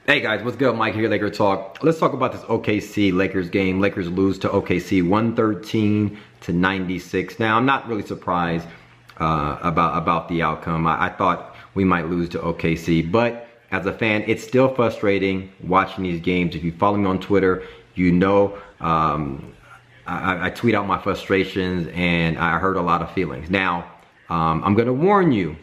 Hey guys, what's good? Mike here, Laker Talk. Let's talk about this OKC Lakers game. Lakers lose to OKC 113-96. Now, I'm not really surprised about the outcome. I thought we might lose to OKC, but as a fan, it's still frustrating watching these games. If you follow me on Twitter, you know I tweet out my frustrations and I hurt a lot of feelings. Now, I'm going to warn you,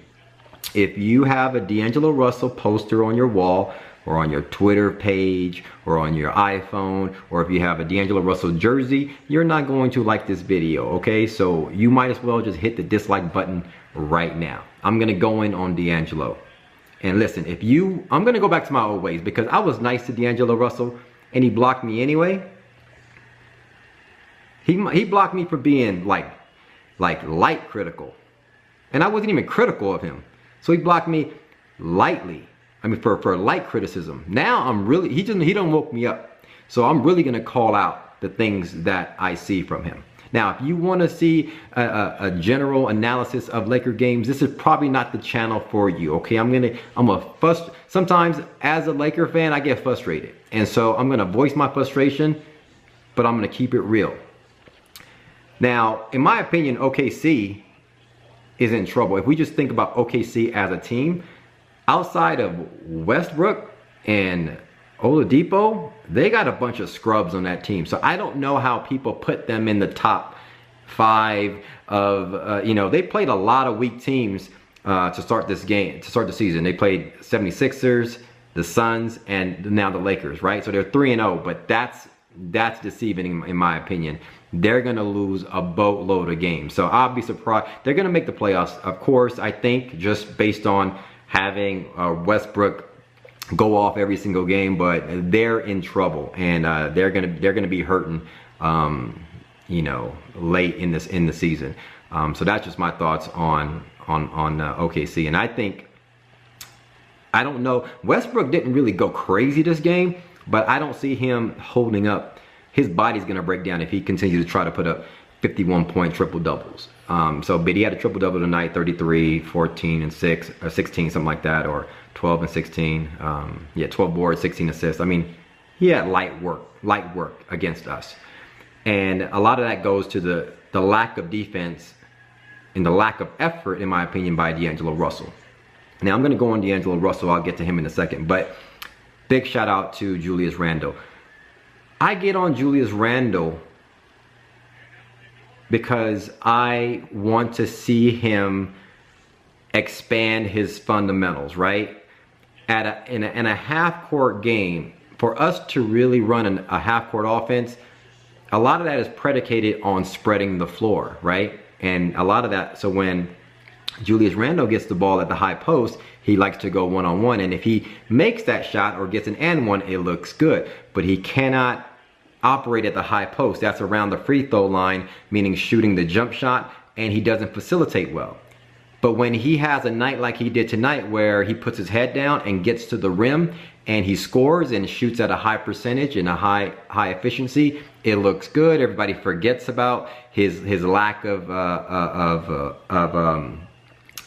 if you have a DAngelo Russell poster on your wall, or on your Twitter page, or on your iPhone, or if you have a DAngelo Russell jersey, you're not going to like this video, okay? So you might as well just hit the dislike button right now. I'm gonna go in on DAngelo. And listen, I'm gonna go back to my old ways because I was nice to DAngelo Russell and he blocked me anyway. He blocked me for being like light critical. And I wasn't even critical of him. So he blocked me lightly. I mean, for light criticism. Now I'm really, he don't woke me up. So I'm really gonna call out the things that I see from him. Now, if you wanna see a general analysis of Laker games, this is probably not the channel for you, okay? Sometimes as a Laker fan, I get frustrated. And so I'm gonna voice my frustration, but I'm gonna keep it real. Now, in my opinion, OKC is in trouble. If we just think about OKC as a team, outside of Westbrook and Oladipo, they got a bunch of scrubs on that team. So I don't know how people put them in the top 5 of, they played a lot of weak teams to start this game, to start the season. They played 76ers, the Suns, and now the Lakers, right? So they're 3-0, but that's deceiving in my opinion. They're gonna lose a boatload of games. So I'll be surprised. They're gonna make the playoffs, of course, I think, just based on having Westbrook go off every single game, but they're in trouble and they're gonna be hurting, late in the season. So that's just my thoughts on OKC. And I don't know, Westbrook didn't really go crazy this game, but I don't see him holding up. His body's gonna break down if he continues to try to put up 51-point triple doubles. But he had a triple double tonight, 33, 14, and 6, or 16, something like that, or 12 and 16. 12 boards, 16 assists. I mean, he had light work against us. And a lot of that goes to the lack of defense and the lack of effort, in my opinion, by DAngelo Russell. Now I'm gonna go on DAngelo Russell, I'll get to him in a second, but big shout out to Julius Randle. I get on Julius Randle because I want to see him expand his fundamentals, right? In a half-court game, for us to really run a half-court offense, a lot of that is predicated on spreading the floor, right? And a lot of that, so when Julius Randle gets the ball at the high post, he likes to go one-on-one, and if he makes that shot or gets an and one, it looks good, but he cannot operate at the high post. That's around the free throw line, meaning shooting the jump shot, and he doesn't facilitate well. But when he has a night like he did tonight where he puts his head down and gets to the rim and he scores and shoots at a high percentage and a high efficiency, it looks good. Everybody forgets about his lack of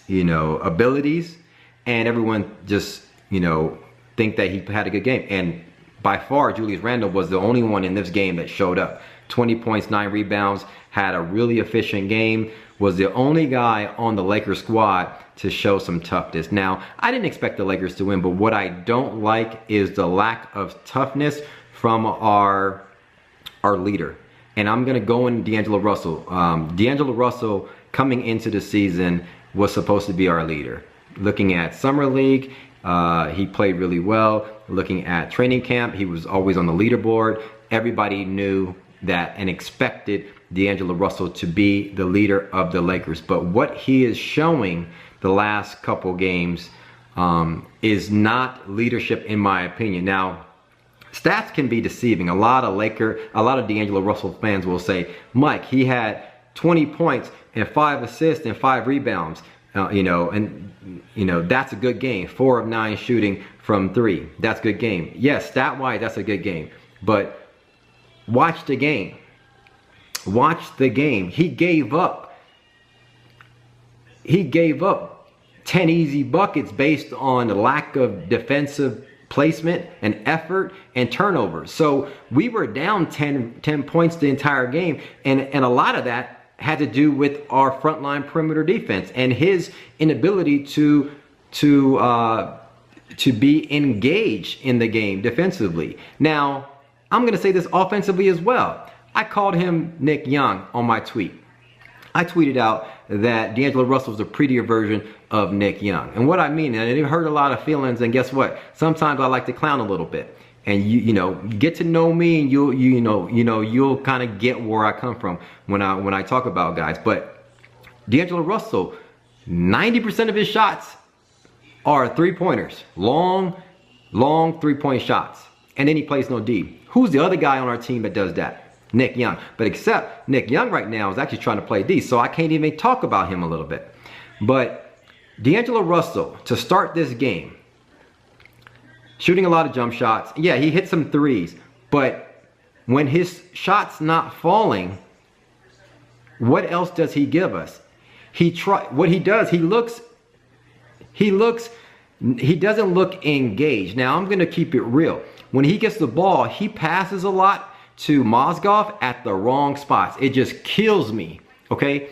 abilities, and everyone just think that he had a good game. And by far, Julius Randle was the only one in this game that showed up. 20 points, 9 rebounds, had a really efficient game, was the only guy on the Lakers squad to show some toughness. Now, I didn't expect the Lakers to win, but what I don't like is the lack of toughness from our leader. And I'm gonna go in DAngelo Russell. DAngelo Russell, coming into the season, was supposed to be our leader. Looking at Summer League, he played really well. Looking at training camp, he was always on the leaderboard. Everybody knew that and expected DAngelo Russell to be the leader of the Lakers. But what he is showing the last couple games is not leadership, in my opinion. Now, stats can be deceiving. A lot of DAngelo Russell fans will say, Mike, he had 20 points and 5 assists and 5 rebounds. That's a good game. 4 of 9 shooting from 3. That's a good game. Yes, stat-wise, that's a good game. But watch the game. Watch the game. He gave up 10 easy buckets based on the lack of defensive placement and effort and turnovers. So we were down 10 points the entire game, and a lot of that had to do with our frontline perimeter defense and his inability to be engaged in the game defensively. Now, I'm going to say this offensively as well. I called him Nick Young on my tweet. I tweeted out that DAngelo Russell was a prettier version of Nick Young. And what I mean, and it hurt a lot of feelings, and guess what? Sometimes I like to clown a little bit. And you know, get to know me, and you'll kind of get where I come from when I talk about guys. But DAngelo Russell, 90% of his shots are three-pointers, long three-point shots, and then he plays no D. Who's the other guy on our team that does that? Nick Young. But except Nick Young right now is actually trying to play D, so I can't even talk about him a little bit. But DAngelo Russell, to start this game, shooting a lot of jump shots. Yeah, he hit some threes, but when his shot's not falling, what else does he give us? What he does, he doesn't look engaged. Now, I'm going to keep it real. When he gets the ball, he passes a lot to Mozgov at the wrong spots. It just kills me, okay?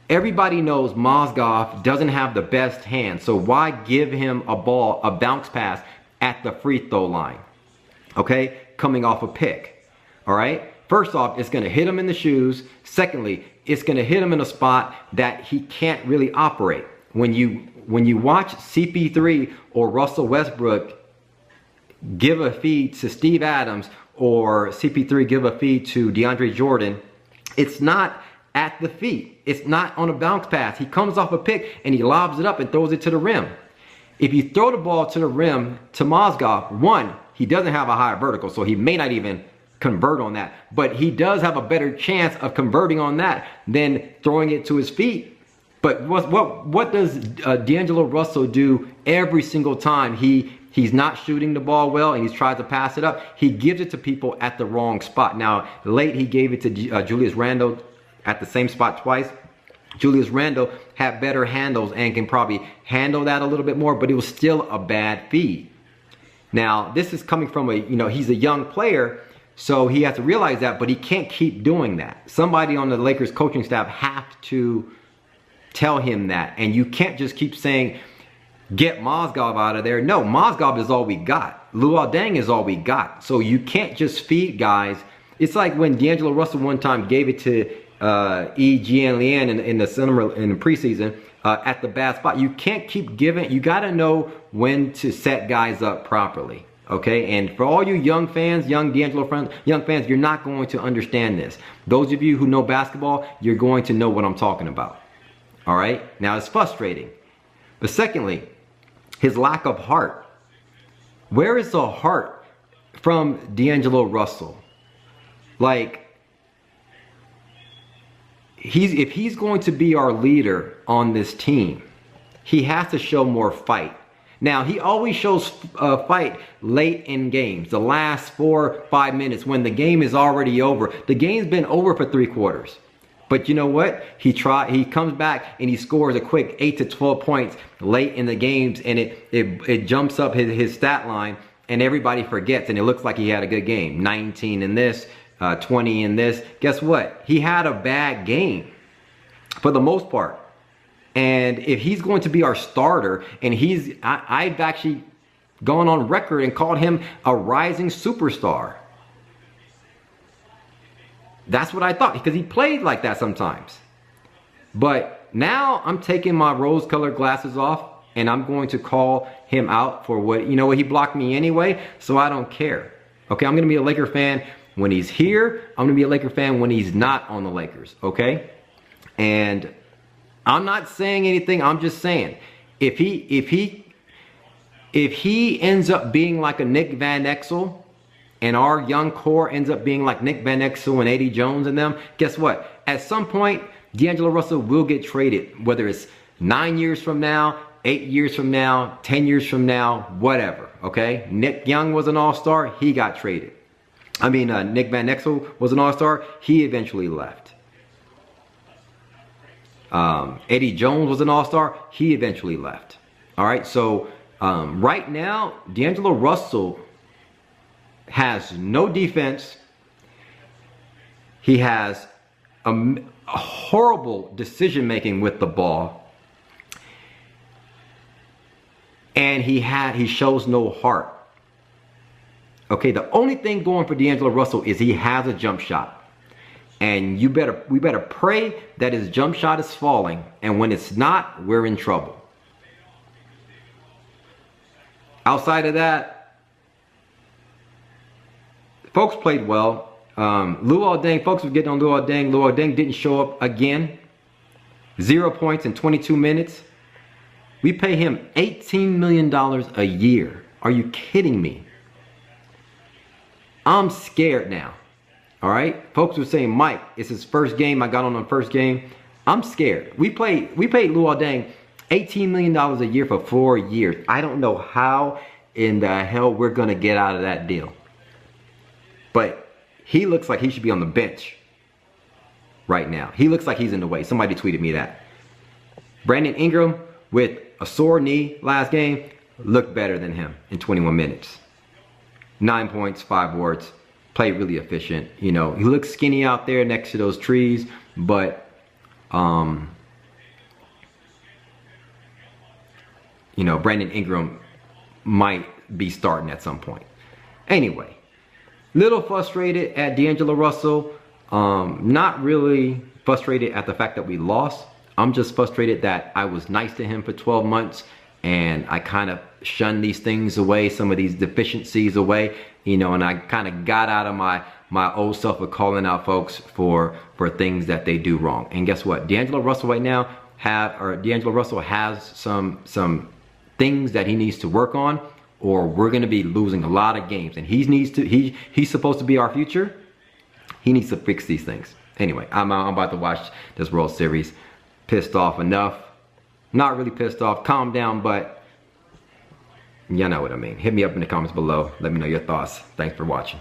Everybody knows Mozgov doesn't have the best hand, so why give him a ball, a bounce pass at the free throw line, okay? Coming off a pick, all right? First off, it's going to hit him in the shoes. Secondly, it's going to hit him in a spot that he can't really operate. When you watch CP3 or Russell Westbrook give a feed to Steve Adams, or CP3 give a feed to DeAndre Jordan, it's not at the feet. It's not on a bounce pass. He comes off a pick and he lobs it up and throws it to the rim. If you throw the ball to the rim to Mozgov, one, he doesn't have a high vertical, so he may not even convert on that. But he does have a better chance of converting on that than throwing it to his feet. But what does DAngelo Russell do every single time he's not shooting the ball well and he's tried to pass it up? He gives it to people at the wrong spot. Now, late he gave it to Julius Randle at the same spot twice. Julius Randle had better handles and can probably handle that a little bit more, but it was still a bad feed. Now, this is coming from he's a young player, so he has to realize that, but he can't keep doing that. Somebody on the Lakers coaching staff have to tell him that, and you can't just keep saying, get Mozgov out of there. No, Mozgov is all we got. Luol Deng is all we got. So you can't just feed guys. It's like when DAngelo Russell one time gave it to Jian Lian in the preseason at the bad spot. You can't keep giving. You got to know when to set guys up properly. Okay, and for all you young fans, young fans, you're not going to understand this. Those of you who know basketball, you're going to know what I'm talking about. All right, now it's frustrating. But secondly, his lack of heart. Where is the heart from DAngelo Russell? Like, if he's going to be our leader on this team, he has to show more fight. Now, he always shows fight late in games, the last 4 or 5 minutes when the game is already over. The game's been over for 3 quarters. But you know what? He comes back and he scores a quick 8 to 12 points late in the games, and it jumps up his stat line, and everybody forgets, and it looks like he had a good game. 19 in this, 20 in this. Guess what? He had a bad game for the most part. And if he's going to be our starter, and I've actually gone on record and called him a rising superstar. That's what I thought, because he played like that sometimes. But now I'm taking my rose-colored glasses off, and I'm going to call him out for what, he blocked me anyway, so I don't care. Okay, I'm going to be a Laker fan when he's here. I'm going to be a Laker fan when he's not on the Lakers, okay? And I'm not saying anything. I'm just saying, if he ends up being like a Nick Van Exel, and our young core ends up being like Nick Van Exel and Eddie Jones and them, guess what? At some point, DAngelo Russell will get traded, whether it's 9 years from now, 8 years from now, 10 years from now, whatever, okay? Nick Young was an all-star. He got traded. I mean, Nick Van Exel was an all-star. He eventually left. Eddie Jones was an all-star. He eventually left. All right, so Right now, DAngelo Russell has no defense. He has a horrible decision making with the ball, and he shows no heart. Okay, the only thing going for DAngelo Russell is he has a jump shot, and we better pray that his jump shot is falling, and when it's not, we're in trouble. Outside of that, folks played well. Luol Deng, folks were getting on Luol Deng. Luol Deng didn't show up again. 0 points in 22 minutes. We pay him $18 million a year. Are you kidding me? I'm scared now. All right? Folks were saying, Mike, it's his first game. I got on the first game. I'm scared. We paid Luol Deng $18 million a year for 4 years. I don't know how in the hell we're going to get out of that deal. But he looks like he should be on the bench right now. He looks like he's in the way. Somebody tweeted me that. Brandon Ingram with a sore knee last game looked better than him in 21 minutes. 9 points, 5 boards. Played really efficient. You know, he looks skinny out there next to those trees, but you know, Brandon Ingram might be starting at some point. Anyway, little frustrated at DAngelo Russell. Not really frustrated at the fact that we lost. I'm just frustrated that I was nice to him for 12 months and I kind of shunned these things away, some of these deficiencies away, you know, and I kind of got out of my old self of calling out folks for things that they do wrong. And guess what? DAngelo Russell right now DAngelo Russell has some things that he needs to work on, or we're going to be losing a lot of games. And he's supposed to be our future. He needs to fix these things. Anyway, I'm about to watch this World Series. Pissed off enough. Not really pissed off. Calm down, but you know what I mean. Hit me up in the comments below. Let me know your thoughts. Thanks for watching.